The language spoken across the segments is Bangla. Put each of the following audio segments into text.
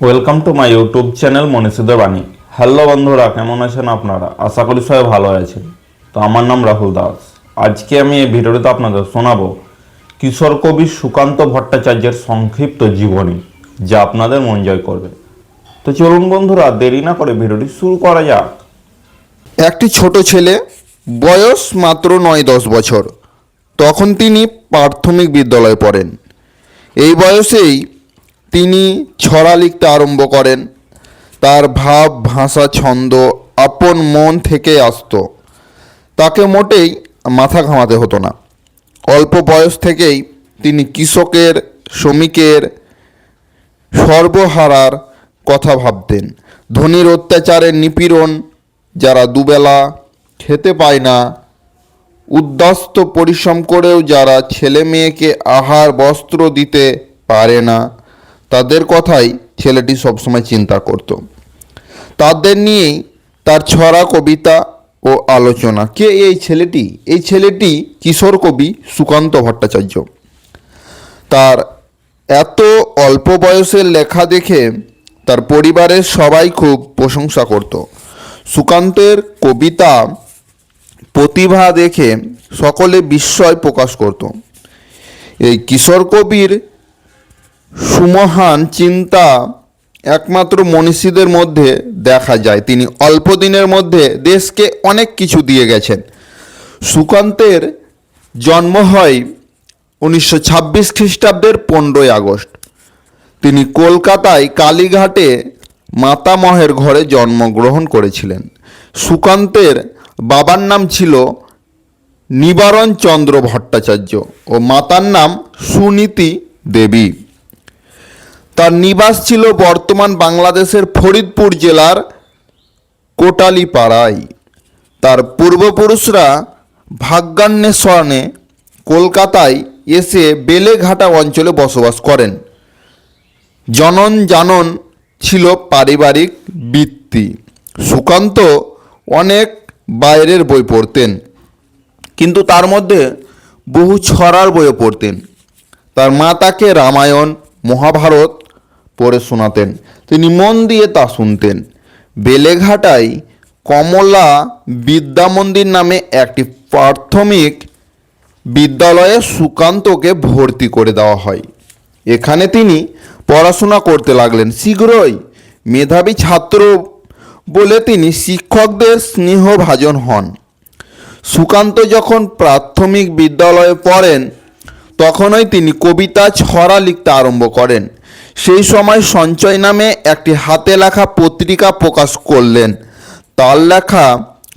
Welcome to my YouTube channel মনীষীদের বাণী। হ্যালো বন্ধুরা, কেমন আছেন আপনারা? আশা করি সবাই ভালো আছেন। তো আমার নাম রাহুল দাস। আজকে আমি এই ভিডিওতে আপনাদের শোনাবো কিশোর কবি সুকান্ত ভট্টাচার্যের সংক্ষিপ্ত জীবনী, যা আপনাদের মন জয় করবে। তো চলুন বন্ধুরা, দেরি না করে ভিডিওটি শুরু করা যাক। একটি ছোট ছেলে, বয়স মাত্র 9-10 বছর। তখন তিনি প্রাথমিক বিদ্যালয়ে পড়েন। এই বয়সেই তিনি ছড়া লিখতে আরম্ভ করেন। তার ভাব, ভাষা, ছন্দ আপন মন থেকে আসতো। তাকে মোটেই মাথা ঘামাতে হতো না। অল্প বয়স থেকেই তিনি কৃষকের, শ্রমিকের, সর্বহারার কথা ভাবতেন। ধনীর অত্যাচারের নিপীড়ন, যারা দুবেলা খেতে পায় না, উদ্বাস্ত পরিশ্রম করেও যারা ছেলে মেয়েকে আহার বস্ত্র দিতে পারে না, তাদের কথাই ছেলেটি সবসময় চিন্তা করত। তাদের নিয়েই তার ছড়া, কবিতা ও আলোচনা। কে এই ছেলেটি? এই ছেলেটি কিশোর কবি সুকান্ত ভট্টাচার্য। তার এত অল্প বয়সের লেখা দেখে তার পরিবারের সবাই খুব প্রশংসা করত। সুকান্তের কবিতা প্রতিভা দেখে সকলে বিস্ময় প্রকাশ করত। এই কিশোর কবির সুমহান চিন্তা একমাত্র মনীষীদের মধ্যে দেখা যায়। তিনি অল্প দিনের মধ্যে দেশকে অনেক কিছু দিয়ে গেছেন। সুকান্তের জন্ম হয় 1926 খ্রিস্টাব্দের 15ই আগস্ট। তিনি কলকাতায় কালীঘাটে মাতামহের ঘরে জন্মগ্রহণ করেছিলেন। সুকান্তের বাবার নাম ছিল নিবারণ চন্দ্র ভট্টাচার্য ও মাতার নাম সুনীতি দেবী। তার নিবাস ছিল বর্তমান বাংলাদেশের ফরিদপুর জেলার কোটালীপাড়ায়। তার পূর্বপুরুষরা ভাগ্যান্বেষণে কলকাতায় এসে বেলেঘাটা অঞ্চলে বসবাস করেন। জনন জানন ছিল পারিবারিক বৃত্তি। সুকান্ত অনেক বাইরের বই পড়তেন, কিন্তু তার মধ্যে বহু ছড়ার বইও পড়তেন। তার মা তাকে রামায়ণ, মহাভারত পড়ে শোনাতেন। তিনি মন দিয়ে তা শুনতেন। বেলেঘাটায় কমলা বিদ্যা মন্দির নামে একটি প্রাথমিক বিদ্যালয়ে সুকান্তকে ভর্তি করে দেওয়া হয়। এখানে তিনি পড়াশোনা করতে লাগলেন। শীঘ্রই মেধাবী ছাত্র বলে তিনি শিক্ষকদের স্নেহভাজন হন। সুকান্ত যখন প্রাথমিক বিদ্যালয়ে পড়েন, তখনই তিনি কবিতা, ছড়া লিখতে আরম্ভ করেন। সেই সময় সঞ্চয় নামে একটি হাতে লেখা পত্রিকা প্রকাশ করলেন। তার লেখা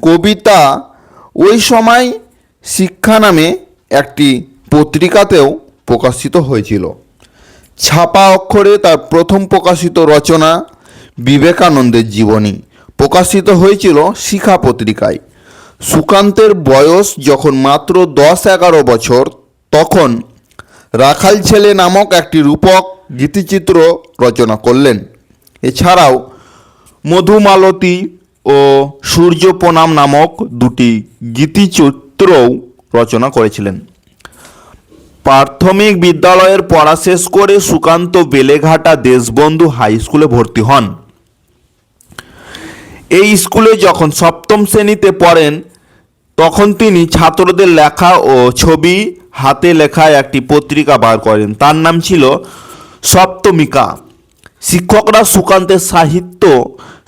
কবিতা ওই সময় শিক্ষা নামে একটি পত্রিকাতেও প্রকাশিত হয়েছিল। ছাপা অক্ষরে তার প্রথম প্রকাশিত রচনা বিবেকানন্দের জীবনী প্রকাশিত হয়েছিল শিখা পত্রিকায়। সুকান্তের বয়স যখন মাত্র 10-11 বছর, তখন রাখাল ছেলে নামক একটি রূপক গীতিচিত্র রচনা করলেন। এছাড়াও মধুমালতী ও সূর্য প্রণাম নামক দুটি গীতিচিত্রও রচনা করেছিলেন। প্রাথমিক বিদ্যালয়ের পড়া শেষ করে সুকান্ত বেলেঘাটা দেশবন্ধু হাই স্কুলে ভর্তি হন। এই স্কুলে যখন সপ্তম শ্রেণীতে পড়েন, তখন তিনি ছাত্রদের লেখা ও ছবি হাতে লেখা একটি পত্রিকা বার করেন। তার নাম ছিল সপ্তমিকা। শিক্ষকরা সুকান্তের সাহিত্য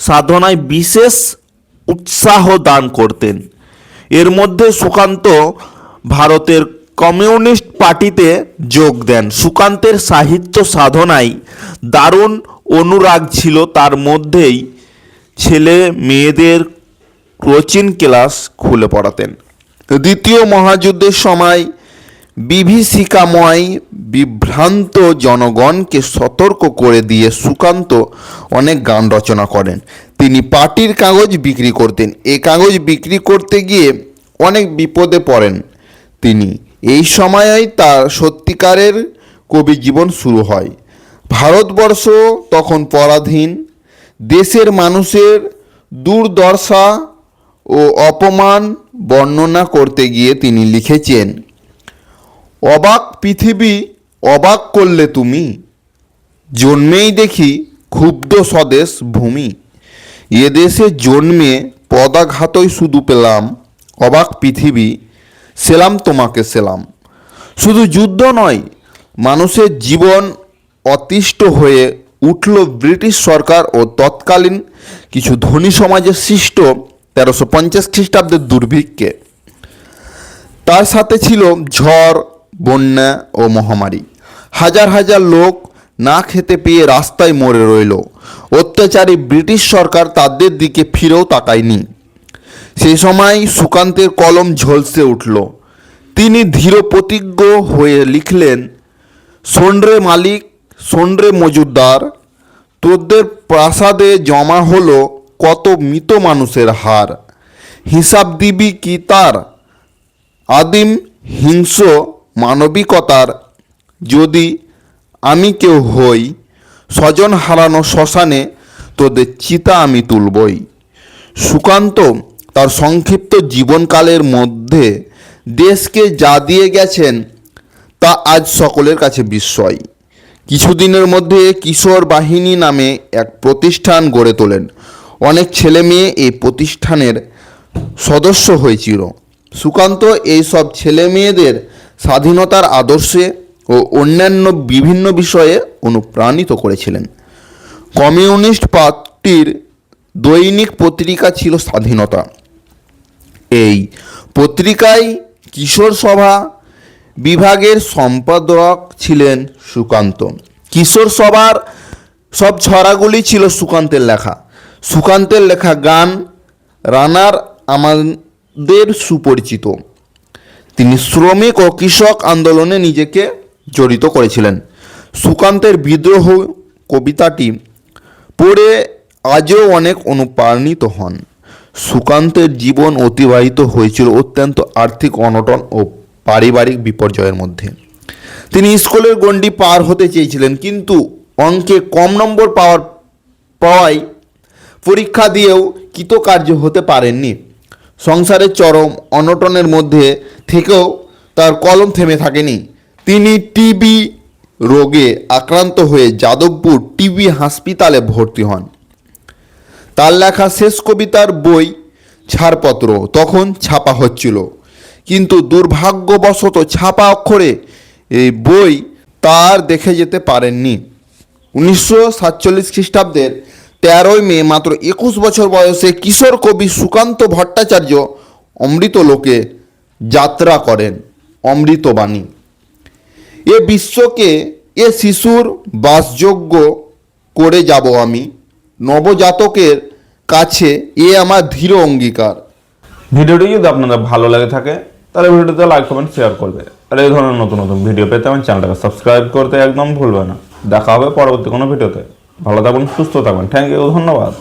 সাধনায় বিশেষ উৎসাহ দান করতেন। এর মধ্যে সুকান্ত ভারতের কমিউনিস্ট পার্টিতে যোগ দেন। সুকান্তের সাহিত্য সাধনায় দারুণ অনুরাগ ছিল। তার মধ্যেই ছেলে মেয়েদের কোচিং ক্লাস খুলে পড়াতেন। দ্বিতীয় মহাযুদ্ধের সময় বিভীষিকাময় বিভ্রান্ত জনগণকে সতর্ক করে দিয়ে সুকান্ত অনেক গান রচনা করেন। তিনি পার্টির কাগজ বিক্রি করতেন। এই কাগজ বিক্রি করতে গিয়ে অনেক বিপদে পড়েন তিনি। এই সময়েই তার সত্যিকারের কবি জীবন শুরু হয়। ভারতবর্ষ তখন পরাধীন। দেশের মানুষের দুর্দশা ও অপমান বর্ণনা করতে গিয়ে তিনি লিখেছেন, অবাক পৃথিবী অবাক করলে তুমি, জন্মেই দেখি ক্ষুব্ধ স্বদেশ ভূমি। এদেশে জন্মে পদাঘাতই শুধু পেলাম, অবাক পৃথিবী সেলাম তোমাকে সেলাম। শুধু যুদ্ধ নয়, মানুষের জীবন অতিষ্ঠ হয়ে উঠল ব্রিটিশ সরকার ও তৎকালীন কিছু ধনী সমাজের সৃষ্ট 1350 খ্রিস্টাব্দের দুর্ভিক্ষে। তার সাথে ছিল ঝড়, বন্যা ও মহামারী। হাজার হাজার লোক না খেতে পেয়ে রাস্তায় মরে রইল। অত্যাচারী ব্রিটিশ সরকার তাদের দিকে ফিরেও তাকায়নি। সেই সময় সুকান্তের কলম ঝলসে উঠল। তিনি ধীর প্রতিজ্ঞ হয়ে লিখলেন, শোন রে মালিক, শোন রে মজুদার, তোদের প্রাসাদে জমা হলো কত মৃত মানুষের হার। হিসাব দিবি কি তার? আদিম হিংস্র মানবিকতার যদি আমি কেউ হই, স্বজন হারানো শ্মশানে তোদের চিতা আমি তুলবই। সুকান্ত তার সংক্ষিপ্ত জীবনকালের মধ্যে দেশকে যা দিয়ে গেছেন তা আজ সকলের কাছে বিস্ময়। কিছুদিনের মধ্যে কিশোর বাহিনী নামে এক প্রতিষ্ঠান গড়ে তোলেন। অনেক ছেলে মেয়ে এই প্রতিষ্ঠানের সদস্য হয়েছিল। সুকান্ত এইসব ছেলে মেয়েদের স্বাধীনতার আদর্শে ও অন্যান্য বিভিন্ন বিষয়ে অনুপ্রাণিত করেছিলেন। কমিউনিস্ট পার্টির দৈনিক পত্রিকা ছিল স্বাধীনতা। এই পত্রিকায় কিশোর সভা বিভাগের সম্পাদক ছিলেন সুকান্ত। কিশোর সভার সব ছড়াগুলি ছিল সুকান্তের লেখা। সুকান্তের লেখা গান রানার আমাদের সুপরিচিত। তিনি শ্রমিক ও কৃষক আন্দোলনে নিজেকে জড়িত করেছিলেন। সুকান্তের বিদ্রোহ কবিতাটি পড়ে আজও অনেক অনুপ্রাণিত হন। সুকান্তের জীবন অতিবাহিত হয়েছিল অত্যন্ত আর্থিক অনটন ও পারিবারিক বিপর্যয়ের মধ্যে। তিনি স্কুলের গণ্ডি পার হতে চেয়েছিলেন, কিন্তু অঙ্কে কম নম্বর পাওয়ায় পরীক্ষা দিয়েও কৃতকার্য হতে পারেননি। সংসারের চরম অনটনের মধ্যে থেকেও তার কলম থেমে থাকেনি। তিনি টিবি রোগে আক্রান্ত হয়ে যাদবপুর টিবি হাসপাতালে ভর্তি হন। তার লেখা শেষ কবিতার বই ছাড়পত্র তখন ছাপা হচ্ছিল, কিন্তু দুর্ভাগ্যবশত ছাপা অক্ষরে এই বই তার দেখে যেতে পারেননি। 1947 খ্রিস্টাব্দের 13ই মে মাত্র 21 বছর বয়সে কিশোর কবি সুকান্ত ভট্টাচার্য অমৃতলোকে যাত্রা করেন। অমৃতবাণী। এ বিশ্বকে এ শিশুর বাসযোগ্য করে যাব আমি, নবজাতকের কাছে এ আমার দৃঢ় অঙ্গীকার। ভিডিওটি যদি আপনাদের ভালো লাগে থাকে তাহলে ভিডিওতে লাইক কমেন্ট শেয়ার করবে। আর এই ধরনের নতুন নতুন ভিডিও পেতে আমার চ্যানেলটাকে সাবস্ক্রাইব করতে একদম ভুলবে না। দেখা হবে পরবর্তী কোনো ভিডিওতে। ভালো থাকুন, সুস্থ থাকুন। থ্যাংক ইউ, ধন্যবাদ।